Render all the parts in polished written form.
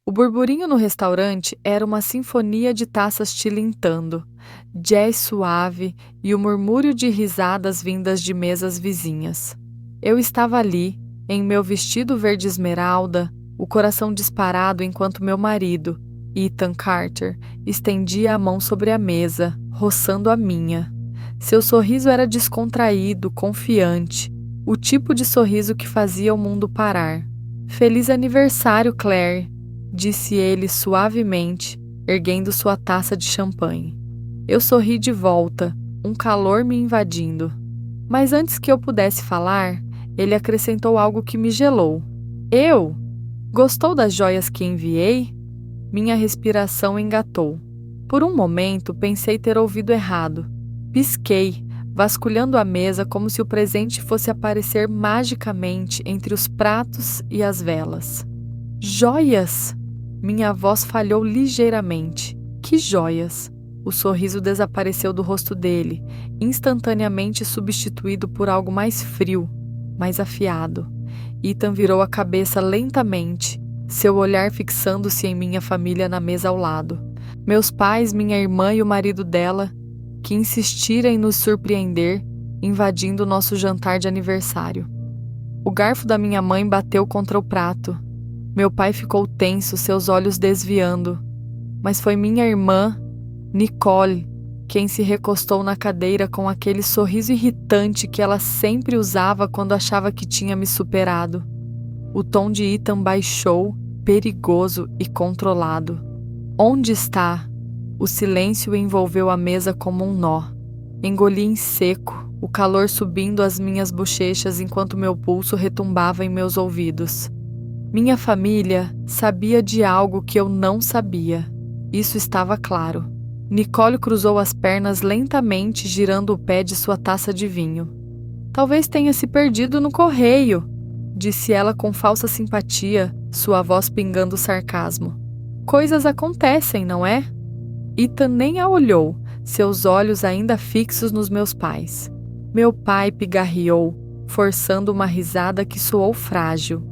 O burburinho no restaurante era uma sinfonia de taças tilintando, jazz suave e o murmúrio de risadas vindas de mesas vizinhas. Eu estava ali, em meu vestido verde esmeralda, o coração disparado enquanto meu marido, Ethan Carter, estendia a mão sobre a mesa, roçando a minha. Seu sorriso era descontraído, confiante, o tipo de sorriso que fazia o mundo parar. "Feliz aniversário, Claire", disse ele suavemente, erguendo sua taça de champanhe. Eu sorri de volta, um calor me invadindo. Mas antes que eu pudesse falar, ele acrescentou algo que me gelou. "Eu? Gostou das joias que enviei?" Minha respiração engatou. Por um momento, pensei ter ouvido errado. Pisquei, vasculhando a mesa como se o presente fosse aparecer magicamente entre os pratos e as velas. "Joias?" Minha voz falhou ligeiramente. "Que joias?" O sorriso desapareceu do rosto dele, instantaneamente substituído por algo mais frio, mais afiado. Ethan virou a cabeça lentamente, seu olhar fixando-se em minha família na mesa ao lado. Meus pais, minha irmã e o marido dela, que insistira em nos surpreender, invadindo nosso jantar de aniversário. O garfo da minha mãe bateu contra o prato. Meu pai ficou tenso, seus olhos desviando. Mas foi minha irmã, Nicole, quem se recostou na cadeira com aquele sorriso irritante que ela sempre usava quando achava que tinha me superado. O tom de Ethan baixou, perigoso e controlado. "Onde está?" O silêncio envolveu a mesa como um nó. Engoli em seco, o calor subindo às minhas bochechas enquanto meu pulso retumbava em meus ouvidos. Minha família sabia de algo que eu não sabia. Isso estava claro. Nicole cruzou as pernas lentamente, girando o pé de sua taça de vinho. "Talvez tenha se perdido no correio", disse ela com falsa simpatia, sua voz pingando sarcasmo. "Coisas acontecem, não é?" Ethan nem a olhou, seus olhos ainda fixos nos meus pais. Meu pai pigarreou, forçando uma risada que soou frágil.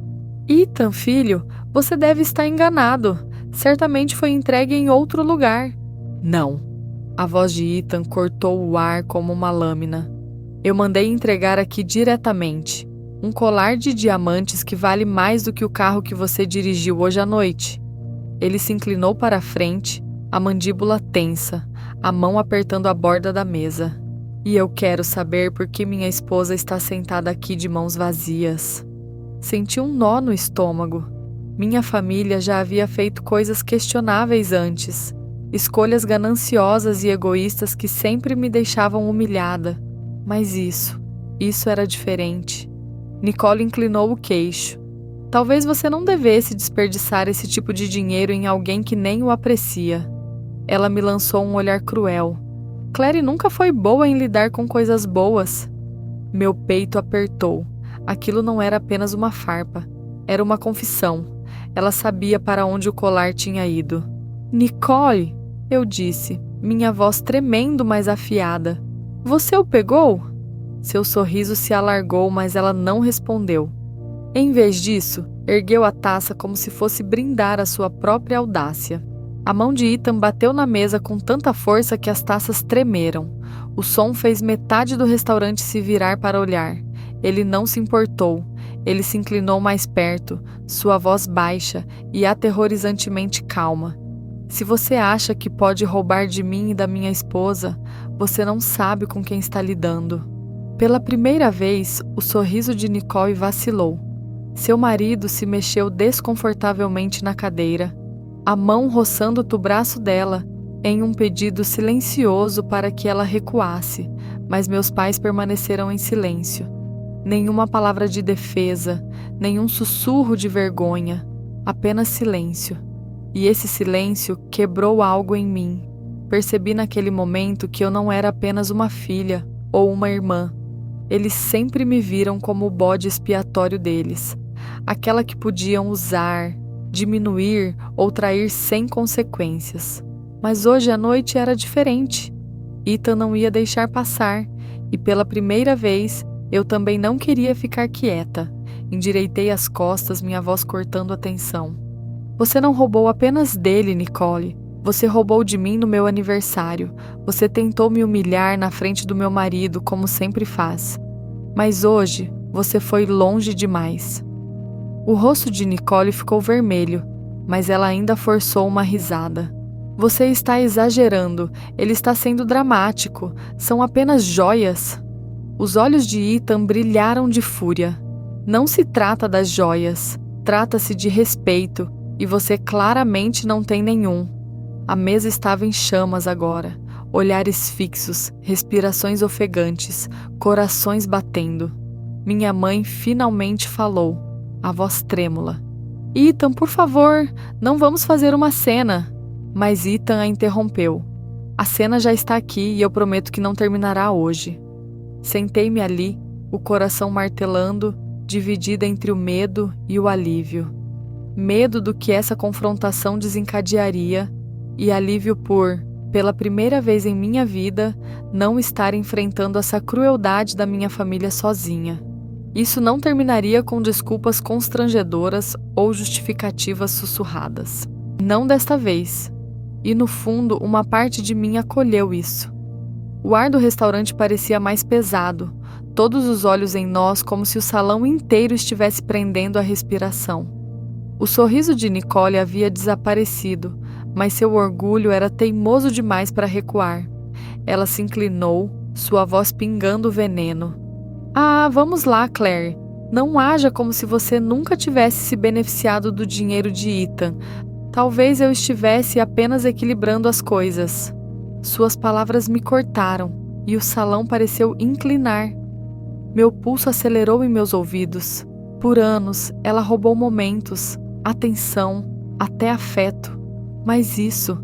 "Ethan, filho, você deve estar enganado. Certamente foi entregue em outro lugar." "Não." A voz de Ethan cortou o ar como uma lâmina. "Eu mandei entregar aqui diretamente. Um colar de diamantes que vale mais do que o carro que você dirigiu hoje à noite." Ele se inclinou para a frente, a mandíbula tensa, a mão apertando a borda da mesa. "E eu quero saber por que minha esposa está sentada aqui de mãos vazias." Senti um nó no estômago. Minha família já havia feito coisas questionáveis antes, escolhas gananciosas e egoístas que sempre me deixavam humilhada. Mas isso era diferente. Nicole inclinou o queixo. "Talvez você não devesse desperdiçar esse tipo de dinheiro em alguém que nem o aprecia." Ela me lançou um olhar cruel. "Claire nunca foi boa em lidar com coisas boas." Meu peito apertou. Aquilo não era apenas uma farpa. Era uma confissão. Ela sabia para onde o colar tinha ido. "Nicole", eu disse, minha voz tremendo, mas afiada. "Você o pegou?" Seu sorriso se alargou, mas ela não respondeu. Em vez disso, ergueu a taça como se fosse brindar a sua própria audácia. A mão de Ethan bateu na mesa com tanta força que as taças tremeram. O som fez metade do restaurante se virar para olhar. Ele não se importou. Ele se inclinou mais perto, sua voz baixa e aterrorizantemente calma. "Se você acha que pode roubar de mim e da minha esposa, você não sabe com quem está lidando." Pela primeira vez, o sorriso de Nicole vacilou. Seu marido se mexeu desconfortavelmente na cadeira, a mão roçando o braço dela, em um pedido silencioso para que ela recuasse, mas meus pais permaneceram em silêncio. Nenhuma palavra de defesa, nenhum sussurro de vergonha, apenas silêncio. E esse silêncio quebrou algo em mim. Percebi naquele momento que eu não era apenas uma filha ou uma irmã. Eles sempre me viram como o bode expiatório deles, aquela que podiam usar, diminuir ou trair sem consequências. Mas hoje à noite era diferente. Ethan não ia deixar passar, e pela primeira vez eu também não queria ficar quieta. Endireitei as costas, minha voz cortando a tensão. Você não roubou apenas dele, Nicole. Você roubou de mim no meu aniversário. Você tentou me humilhar na frente do meu marido, como sempre faz. Mas hoje, você foi longe demais. O rosto de Nicole ficou vermelho, mas ela ainda forçou uma risada. Você está exagerando. Ele está sendo dramático. São apenas joias. Os olhos de Ethan brilharam de fúria. Não se trata das joias. Trata-se de respeito, e você claramente não tem nenhum. A mesa estava em chamas agora. Olhares fixos, respirações ofegantes, corações batendo. Minha mãe finalmente falou, a voz trêmula. Ethan, por favor, não vamos fazer uma cena. Mas Ethan a interrompeu. A cena já está aqui e eu prometo que não terminará hoje. Sentei-me ali, o coração martelando, dividida entre o medo e o alívio. Medo do que essa confrontação desencadearia e alívio por, pela primeira vez em minha vida, não estar enfrentando essa crueldade da minha família sozinha. Isso não terminaria com desculpas constrangedoras ou justificativas sussurradas. Não desta vez. E no fundo, uma parte de mim acolheu isso. O ar do restaurante parecia mais pesado, todos os olhos em nós como se o salão inteiro estivesse prendendo a respiração. O sorriso de Nicole havia desaparecido, mas seu orgulho era teimoso demais para recuar. Ela se inclinou, sua voz pingando veneno. Ah, vamos lá, Claire. Não haja como se você nunca tivesse se beneficiado do dinheiro de Ethan. Talvez eu estivesse apenas equilibrando as coisas. Suas palavras me cortaram e o salão pareceu inclinar. Meu pulso acelerou em meus ouvidos. Por anos, ela roubou momentos, atenção, até afeto. Mas isso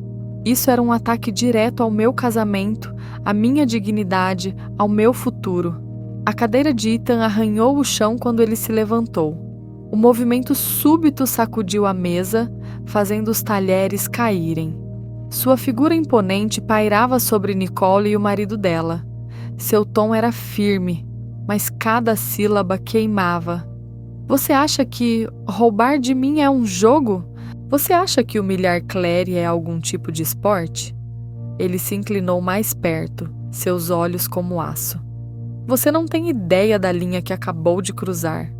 era um ataque direto ao meu casamento, à minha dignidade, ao meu futuro. A cadeira de Ethan arranhou o chão quando ele se levantou. O movimento súbito sacudiu a mesa, fazendo os talheres caírem. Sua figura imponente pairava sobre Nicole e o marido dela. Seu tom era firme, mas cada sílaba queimava. Você acha que roubar de mim é um jogo? Você acha que humilhar Claire é algum tipo de esporte? Ele se inclinou mais perto, seus olhos como aço. Você não tem ideia da linha que acabou de cruzar.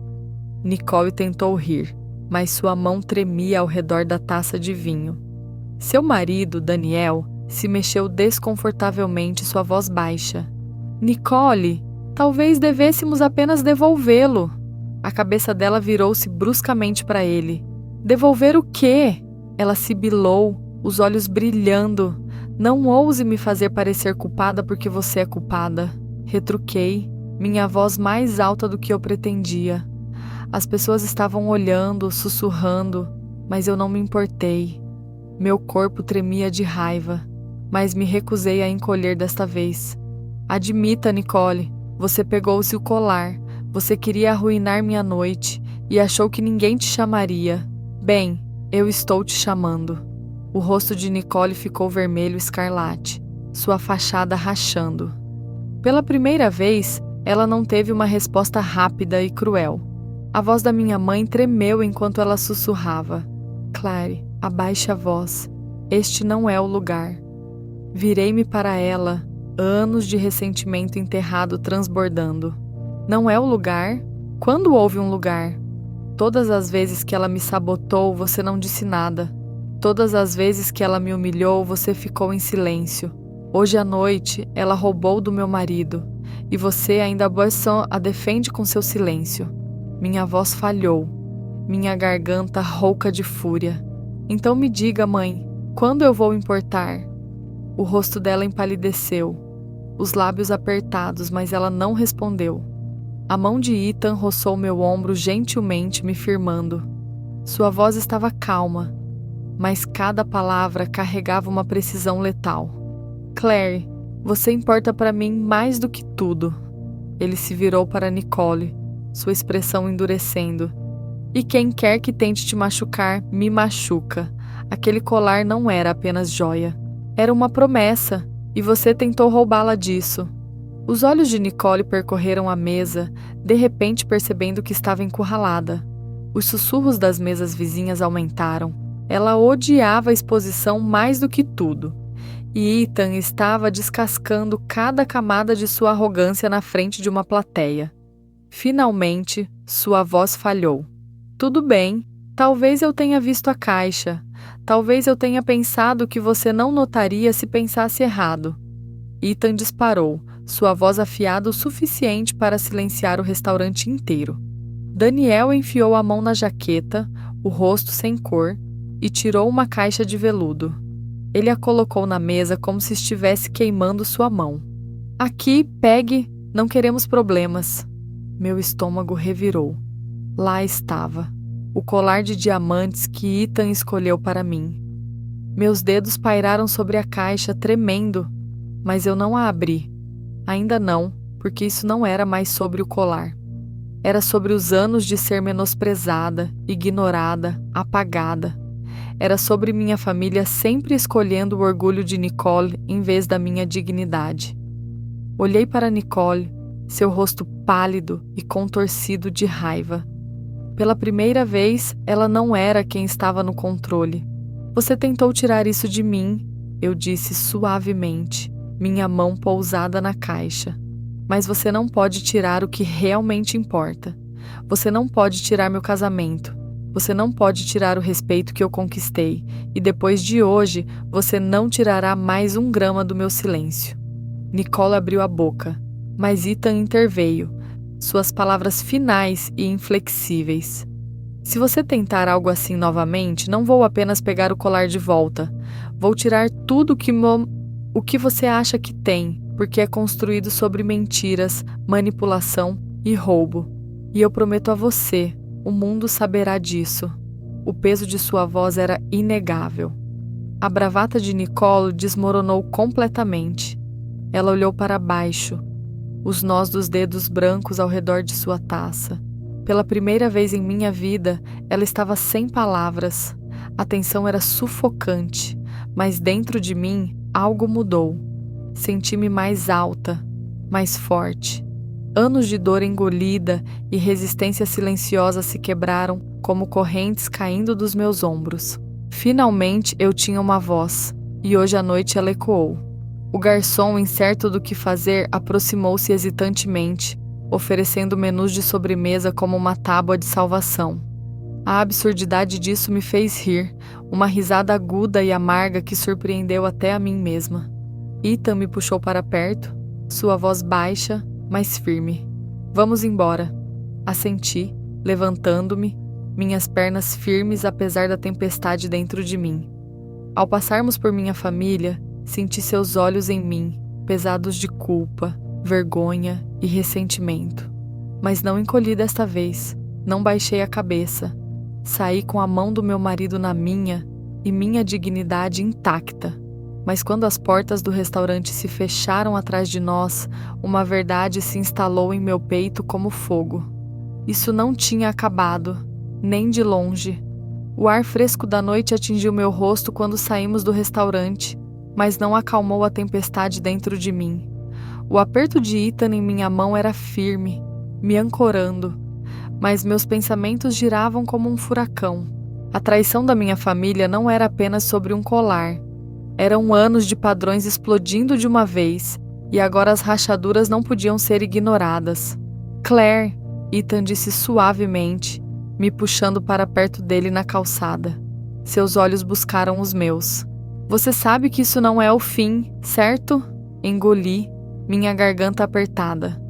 Nicole tentou rir, mas sua mão tremia ao redor da taça de vinho. Seu marido, Daniel, se mexeu desconfortavelmente, sua voz baixa. Nicole, talvez devêssemos apenas devolvê-lo. A cabeça dela virou-se bruscamente para ele. Devolver o quê? Ela sibilou, os olhos brilhando. Não ouse me fazer parecer culpada porque você é culpada. Retruquei, minha voz mais alta do que eu pretendia. As pessoas estavam olhando, sussurrando, mas eu não me importei. Meu corpo tremia de raiva, mas me recusei a encolher desta vez. Admita, Nicole, você pegou-se o colar. Você queria arruinar minha noite e achou que ninguém te chamaria. Bem, eu estou te chamando. O rosto de Nicole ficou vermelho escarlate, sua fachada rachando. Pela primeira vez, ela não teve uma resposta rápida e cruel. A voz da minha mãe tremeu enquanto ela sussurrava. Claire, abaixe a voz. Este não é o lugar. Virei-me para ela, anos de ressentimento enterrado transbordando. Não é o lugar? Quando houve um lugar? Todas as vezes que ela me sabotou, você não disse nada. Todas as vezes que ela me humilhou, você ficou em silêncio. Hoje à noite, ela roubou do meu marido. E você ainda a defende com seu silêncio. Minha voz falhou. Minha garganta rouca de fúria. Então me diga, mãe, quando eu vou importar? O rosto dela empalideceu. Os lábios apertados, mas ela não respondeu. A mão de Ethan roçou meu ombro gentilmente, me firmando. Sua voz estava calma, mas cada palavra carregava uma precisão letal. Claire, você importa para mim mais do que tudo. Ele se virou para Nicole, sua expressão endurecendo. E quem quer que tente te machucar, me machuca. Aquele colar não era apenas joia. Era uma promessa, e você tentou roubá-la disso. Os olhos de Nicole percorreram a mesa, de repente percebendo que estava encurralada. Os sussurros das mesas vizinhas aumentaram. Ela odiava a exposição mais do que tudo, e Ethan estava descascando cada camada de sua arrogância na frente de uma plateia. Finalmente, sua voz falhou. Tudo bem, talvez eu tenha visto a caixa. Talvez eu tenha pensado que você não notaria se pensasse errado. Ethan disparou, sua voz afiada o suficiente para silenciar o restaurante inteiro. Daniel enfiou a mão na jaqueta, o rosto sem cor, e tirou uma caixa de veludo. Ele a colocou na mesa como se estivesse queimando sua mão. Aqui, pegue, não queremos problemas. Meu estômago revirou. Lá estava, o colar de diamantes que Ethan escolheu para mim. Meus dedos pairaram sobre a caixa, tremendo, mas eu não a abri. Ainda não, porque isso não era mais sobre o colar. Era sobre os anos de ser menosprezada, ignorada, apagada. Era sobre minha família sempre escolhendo o orgulho de Nicole em vez da minha dignidade. Olhei para Nicole, seu rosto pálido e contorcido de raiva. Pela primeira vez, ela não era quem estava no controle. Você tentou tirar isso de mim, eu disse suavemente, minha mão pousada na caixa. Mas você não pode tirar o que realmente importa. Você não pode tirar meu casamento. Você não pode tirar o respeito que eu conquistei. E depois de hoje, você não tirará mais 1 grama do meu silêncio. Nicole abriu a boca, mas Ethan interveio, suas palavras finais e inflexíveis. Se você tentar algo assim novamente, não vou apenas pegar o colar de volta. Vou tirar tudo o que você acha que tem, porque é construído sobre mentiras, manipulação e roubo. E eu prometo a você, o mundo saberá disso. O peso de sua voz era inegável. A bravata de Nicole desmoronou completamente. Ela olhou para baixo, os nós dos dedos brancos ao redor de sua taça. Pela primeira vez em minha vida, ela estava sem palavras. A tensão era sufocante, mas dentro de mim algo mudou. Senti-me mais alta, mais forte. Anos de dor engolida e resistência silenciosa se quebraram como correntes caindo dos meus ombros. Finalmente eu tinha uma voz, e hoje à noite ela ecoou. O garçom, incerto do que fazer, aproximou-se hesitantemente, oferecendo menus de sobremesa como uma tábua de salvação. A absurdidade disso me fez rir, uma risada aguda e amarga que surpreendeu até a mim mesma. Ethan me puxou para perto, sua voz baixa, mas firme. Vamos embora. Assenti, levantando-me, minhas pernas firmes apesar da tempestade dentro de mim. Ao passarmos por minha família, senti seus olhos em mim, pesados de culpa, vergonha e ressentimento. Mas não encolhi desta vez, não baixei a cabeça. Saí com a mão do meu marido na minha e minha dignidade intacta. Mas quando as portas do restaurante se fecharam atrás de nós, uma verdade se instalou em meu peito como fogo. Isso não tinha acabado, nem de longe. O ar fresco da noite atingiu meu rosto quando saímos do restaurante, mas não acalmou a tempestade dentro de mim. O aperto de Ethan em minha mão era firme, me ancorando, mas meus pensamentos giravam como um furacão. A traição da minha família não era apenas sobre um colar. Eram anos de padrões explodindo de uma vez, e agora as rachaduras não podiam ser ignoradas. Claire, Ethan disse suavemente, me puxando para perto dele na calçada. Seus olhos buscaram os meus. Você sabe que isso não é o fim, certo? Engoli, minha garganta apertada.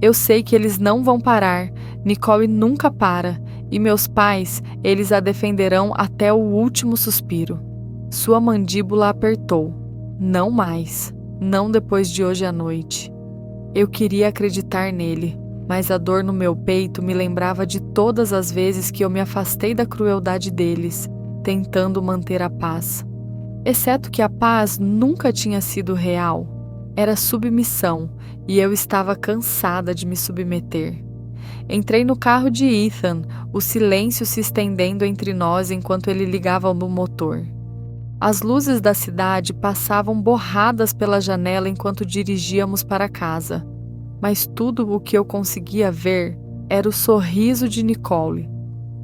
Eu sei que eles não vão parar, Nicole nunca para, e meus pais, eles a defenderão até o último suspiro. Sua mandíbula apertou. Não mais. Não depois de hoje à noite. Eu queria acreditar nele, mas a dor no meu peito me lembrava de todas as vezes que eu me afastei da crueldade deles, tentando manter a paz. Exceto que a paz nunca tinha sido real. Era submissão, e eu estava cansada de me submeter. Entrei no carro de Ethan, o silêncio se estendendo entre nós enquanto ele ligava o motor. As luzes da cidade passavam borradas pela janela enquanto dirigíamos para casa, mas tudo o que eu conseguia ver era o sorriso de Nicole.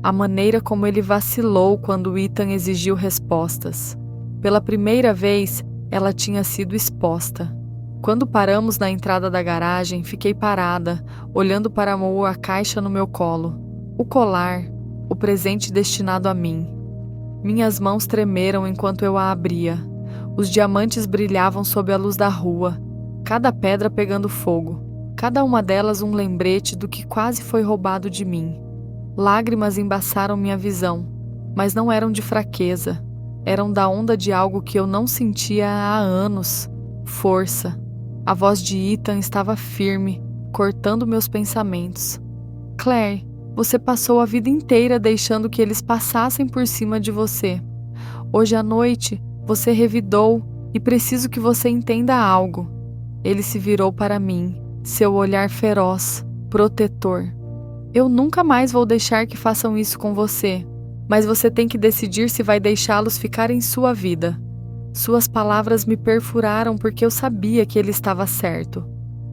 A maneira como ele vacilou quando Ethan exigiu respostas. Pela primeira vez, ela tinha sido exposta. Quando paramos na entrada da garagem, fiquei parada, olhando para a caixa no meu colo. O colar, o presente destinado a mim. Minhas mãos tremeram enquanto eu a abria. Os diamantes brilhavam sob a luz da rua, cada pedra pegando fogo, cada uma delas um lembrete do que quase foi roubado de mim. Lágrimas embaçaram minha visão, mas não eram de fraqueza, eram da onda de algo que eu não sentia há anos, força. A voz de Ethan estava firme, cortando meus pensamentos. Claire, você passou a vida inteira deixando que eles passassem por cima de você. Hoje à noite, você revidou e preciso que você entenda algo. Ele se virou para mim, seu olhar feroz, protetor. Eu nunca mais vou deixar que façam isso com você, mas você tem que decidir se vai deixá-los ficar em sua vida. Suas palavras me perfuraram porque eu sabia que ele estava certo.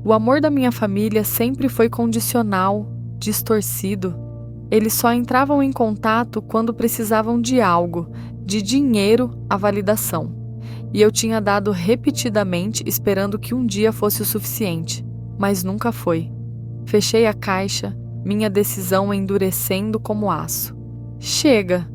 O amor da minha família sempre foi condicional, distorcido. Eles só entravam em contato quando precisavam de algo, de dinheiro à validação. E eu tinha dado repetidamente esperando que um dia fosse o suficiente, mas nunca foi. Fechei a caixa, minha decisão endurecendo como aço. Chega!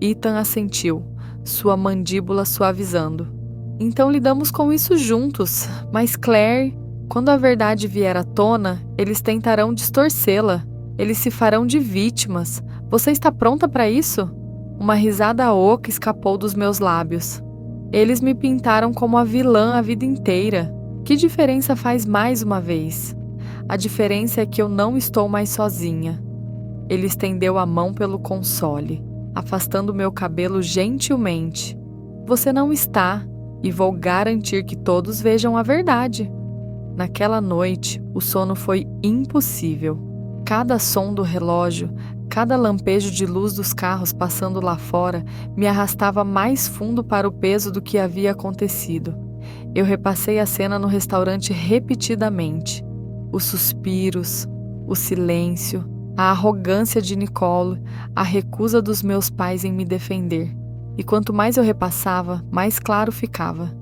Ethan assentiu, sua mandíbula suavizando. Então lidamos com isso juntos, mas Claire, quando a verdade vier à tona, eles tentarão distorcê-la. Eles se farão de vítimas. Você está pronta para isso? Uma risada oca escapou dos meus lábios. Eles me pintaram como a vilã a vida inteira. Que diferença faz mais uma vez? A diferença é que eu não estou mais sozinha. Ele estendeu a mão pelo console, afastando meu cabelo gentilmente. Você não está, e vou garantir que todos vejam a verdade. Naquela noite, o sono foi impossível. Cada som do relógio, cada lampejo de luz dos carros passando lá fora me arrastava mais fundo para o peso do que havia acontecido. Eu repassei a cena no restaurante repetidamente. Os suspiros, o silêncio, a arrogância de Nicole, a recusa dos meus pais em me defender. E quanto mais eu repassava, mais claro ficava.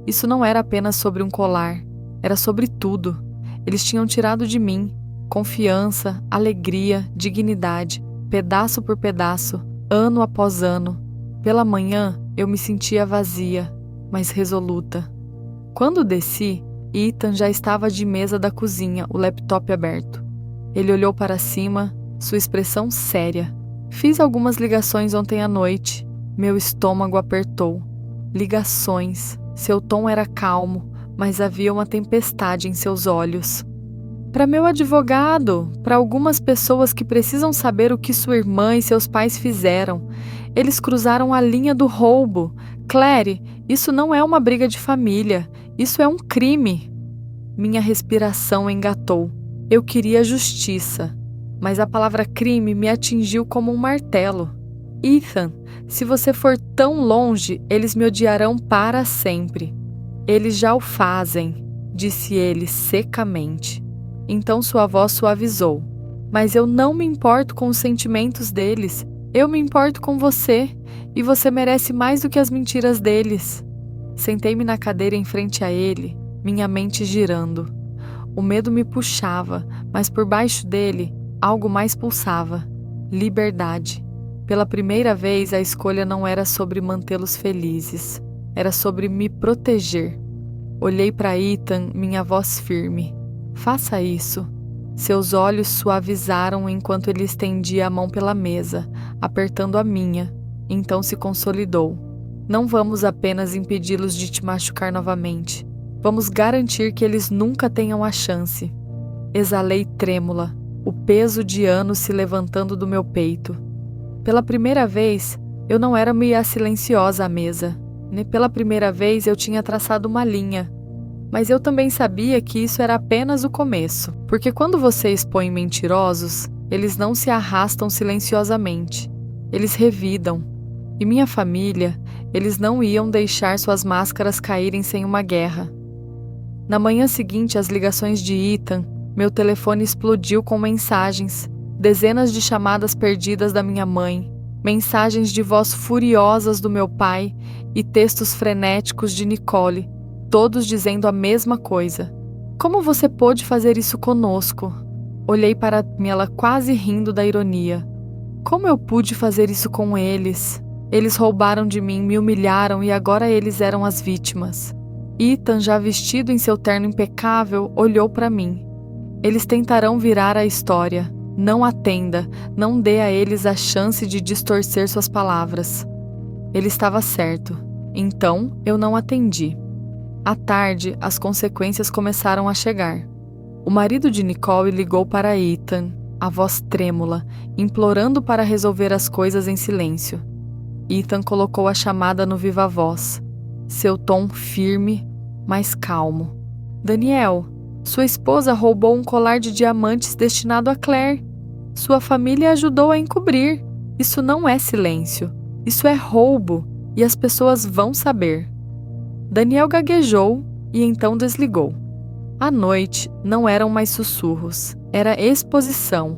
Isso não era apenas sobre um colar, era sobre tudo. Eles tinham tirado de mim confiança, alegria, dignidade, pedaço por pedaço, ano após ano. Pela manhã, eu me sentia vazia, mas resoluta. Quando desci, Ethan já estava de mesa da cozinha, o laptop aberto. Ele olhou para cima, sua expressão séria. Fiz algumas ligações ontem à noite. Meu estômago apertou. Ligações. Seu tom era calmo, mas havia uma tempestade em seus olhos. Para meu advogado, para algumas pessoas que precisam saber o que sua irmã e seus pais fizeram. Eles cruzaram a linha do roubo. Claire, isso não é uma briga de família. Isso é um crime. Minha respiração engatou. Eu queria justiça, mas a palavra crime me atingiu como um martelo. Ethan, se você for tão longe, eles me odiarão para sempre. Eles já o fazem, disse ele secamente. Então sua voz suavizou. Mas eu não me importo com os sentimentos deles. Eu me importo com você, e você merece mais do que as mentiras deles. Sentei-me na cadeira em frente a ele, minha mente girando. O medo me puxava, mas por baixo dele, algo mais pulsava. Liberdade. Pela primeira vez, a escolha não era sobre mantê-los felizes. Era sobre me proteger. Olhei para Ethan, minha voz firme. Faça isso. Seus olhos suavizaram enquanto ele estendia a mão pela mesa, apertando a minha. Então se consolidou. Não vamos apenas impedi-los de te machucar novamente. Vamos garantir que eles nunca tenham a chance. Exalei trêmula, o peso de anos se levantando do meu peito. Pela primeira vez, eu não era meia silenciosa à mesa. Pela primeira vez, eu tinha traçado uma linha. Mas eu também sabia que isso era apenas o começo, porque quando você expõe mentirosos, eles não se arrastam silenciosamente, eles revidam. E minha família, eles não iam deixar suas máscaras caírem sem uma guerra. Na manhã seguinte às ligações de Ethan, meu telefone explodiu com mensagens. dezenas de chamadas perdidas da minha mãe, mensagens de voz furiosas do meu pai e textos frenéticos de Nicole, todos dizendo a mesma coisa. Como você pôde fazer isso conosco? Olhei para ela quase rindo da ironia. Como eu pude fazer isso com eles? Eles roubaram de mim, me humilharam e agora eles eram as vítimas. Ethan, já vestido em seu terno impecável, olhou para mim. Eles tentarão virar a história. Não atenda, não dê a eles a chance de distorcer suas palavras. Ele estava certo. Então, eu não atendi. À tarde, as consequências começaram a chegar. O marido de Nicole ligou para Ethan, a voz trêmula, implorando para resolver as coisas em silêncio. Ethan colocou a chamada no viva-voz, seu tom firme, mas calmo. Daniel, sua esposa roubou um colar de diamantes destinado a Claire. Sua família ajudou a encobrir. Isso não é silêncio. Isso é roubo, e as pessoas vão saber. Daniel gaguejou e então desligou. À noite, não eram mais sussurros, era exposição.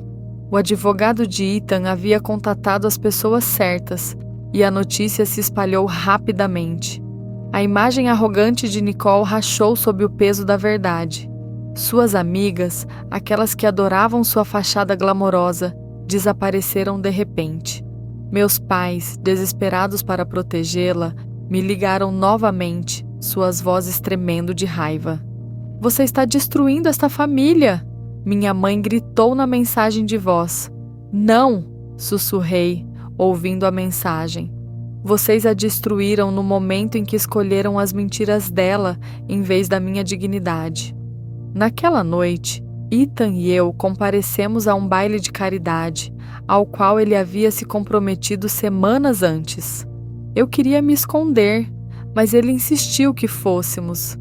O advogado de Ethan havia contatado as pessoas certas, e a notícia se espalhou rapidamente. A imagem arrogante de Nicole rachou sob o peso da verdade. Suas amigas, aquelas que adoravam sua fachada glamourosa, desapareceram de repente. Meus pais, desesperados para protegê-la, me ligaram novamente, suas vozes tremendo de raiva. Você está destruindo esta família! Minha mãe gritou na mensagem de voz. Não! Sussurrei, ouvindo a mensagem. Vocês a destruíram no momento em que escolheram as mentiras dela em vez da minha dignidade. Naquela noite, Ethan e eu comparecemos a um baile de caridade, ao qual ele havia se comprometido semanas antes. Eu queria me esconder, mas ele insistiu que fôssemos.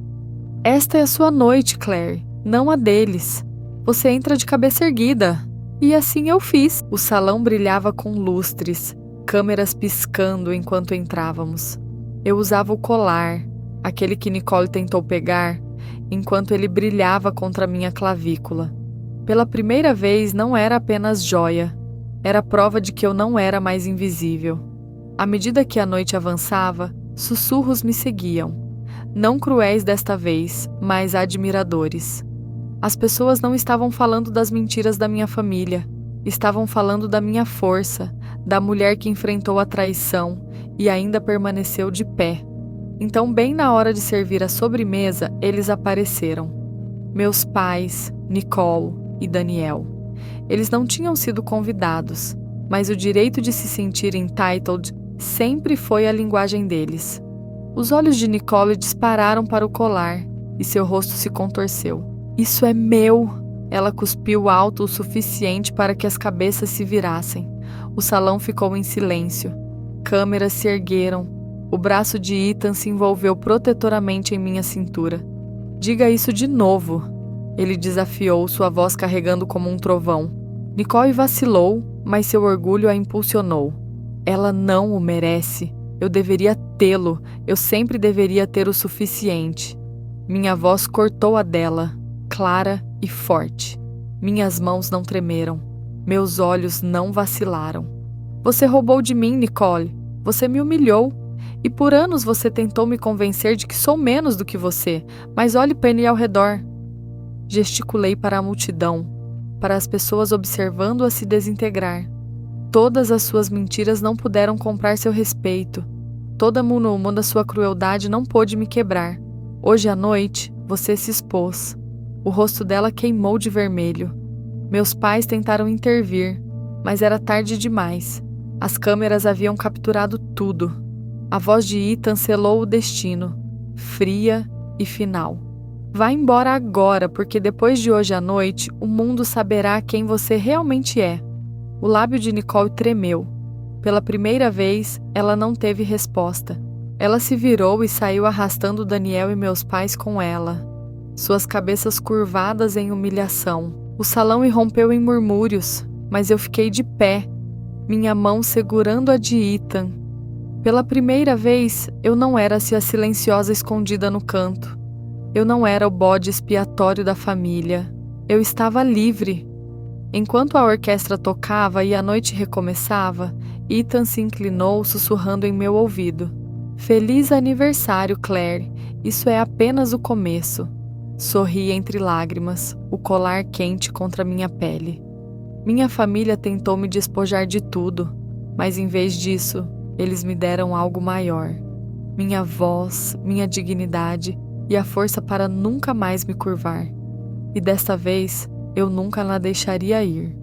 Esta é a sua noite, Claire, não a deles. Você entra de cabeça erguida. E assim eu fiz. O salão brilhava com lustres, câmeras piscando enquanto entrávamos. Eu usava o colar, aquele que Nicole tentou pegar, enquanto ele brilhava contra minha clavícula. Pela primeira vez não era apenas joia, era prova de que eu não era mais invisível. À medida que a noite avançava, sussurros me seguiam. Não cruéis desta vez, mas admiradores. As pessoas não estavam falando das mentiras da minha família, estavam falando da minha força, da mulher que enfrentou a traição e ainda permaneceu de pé. Então, bem na hora de servir a sobremesa, eles apareceram. Meus pais, Nicole e Daniel. Eles não tinham sido convidados, mas o direito de se sentir entitled sempre foi a linguagem deles. Os olhos de Nicole dispararam para o colar e seu rosto se contorceu. Isso é meu! Ela cuspiu alto o suficiente para que as cabeças se virassem. O salão ficou em silêncio. Câmeras se ergueram. O braço de Ethan se envolveu protetoramente em minha cintura. Diga isso de novo, ele desafiou, sua voz carregando como um trovão. Nicole vacilou, mas seu orgulho a impulsionou. Ela não o merece. Eu deveria tê-lo. Eu sempre deveria ter o suficiente. Minha voz cortou a dela, clara e forte. Minhas mãos não tremeram. Meus olhos não vacilaram. Você roubou de mim, Nicole. Você me humilhou. E por anos você tentou me convencer de que sou menos do que você, mas olhe para ele ao redor. Gesticulei para a multidão, para as pessoas observando-a se desintegrar. Todas as suas mentiras não puderam comprar seu respeito. Toda a munumã da sua crueldade não pôde me quebrar. Hoje à noite, você se expôs. O rosto dela queimou de vermelho. Meus pais tentaram intervir, mas era tarde demais. As câmeras haviam capturado tudo. A voz de Ethan selou o destino, fria e final. Vá embora agora, porque depois de hoje à noite, o mundo saberá quem você realmente é. O lábio de Nicole tremeu. Pela primeira vez, ela não teve resposta. Ela se virou e saiu arrastando Daniel e meus pais com ela. Suas cabeças curvadas em humilhação. O salão irrompeu em murmúrios, mas eu fiquei de pé, minha mão segurando a de Ethan. Pela primeira vez, eu não era a silenciosa escondida no canto. Eu não era o bode expiatório da família. Eu estava livre. Enquanto a orquestra tocava e a noite recomeçava, Ethan se inclinou sussurrando em meu ouvido. Feliz aniversário, Claire. Isso é apenas o começo. Sorri entre lágrimas, o colar quente contra minha pele. Minha família tentou me despojar de tudo, mas em vez disso, eles me deram algo maior. Minha voz, minha dignidade e a força para nunca mais me curvar. E desta vez, eu nunca la deixaria ir.